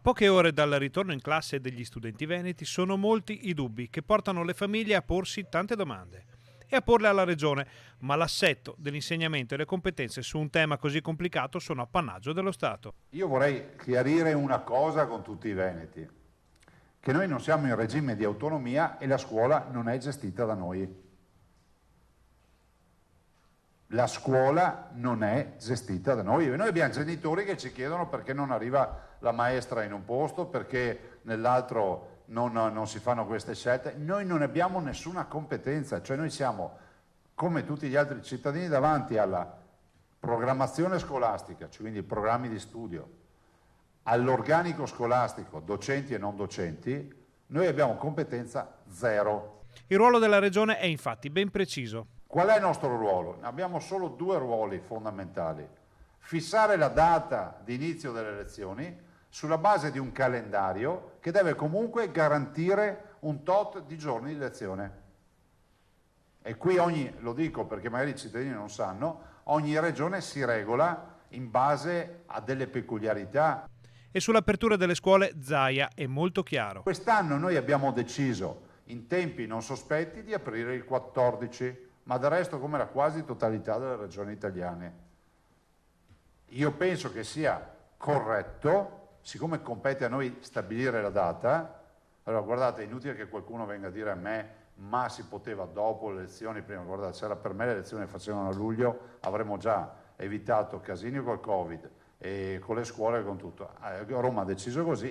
poche ore dal ritorno in classe degli studenti veneti sono molti i dubbi che portano le famiglie a porsi tante domande e a porle alla Regione, ma l'assetto dell'insegnamento e le competenze su un tema così complicato sono appannaggio dello Stato. Io vorrei chiarire una cosa con tutti i veneti, che noi non siamo in regime di autonomia e la scuola non è gestita da noi. La scuola non è gestita da noi. Noi abbiamo genitori che ci chiedono perché non arriva la maestra in un posto, perché nell'altro non si fanno queste scelte. Noi non abbiamo nessuna competenza, cioè noi siamo, come tutti gli altri cittadini, davanti alla programmazione scolastica, cioè quindi i programmi di studio, all'organico scolastico, docenti e non docenti, noi abbiamo competenza zero. Il ruolo della Regione è infatti ben preciso. Qual è il nostro ruolo? Abbiamo solo due ruoli fondamentali. Fissare la data di inizio delle lezioni sulla base di un calendario che deve comunque garantire un tot di giorni di lezione. E qui lo dico perché magari i cittadini non sanno, ogni regione si regola in base a delle peculiarità. E sull'apertura delle scuole Zaia è molto chiaro. Quest'anno noi abbiamo deciso in tempi non sospetti di aprire il 14, ma del resto come la quasi totalità delle regioni italiane. Io penso che sia corretto, siccome compete a noi stabilire la data, allora guardate, è inutile che qualcuno venga a dire a me ma si poteva dopo le elezioni, prima, guardate, se era per me le elezioni le facevano a luglio, avremmo già evitato casini col Covid e con le scuole e con tutto. Roma ha deciso così.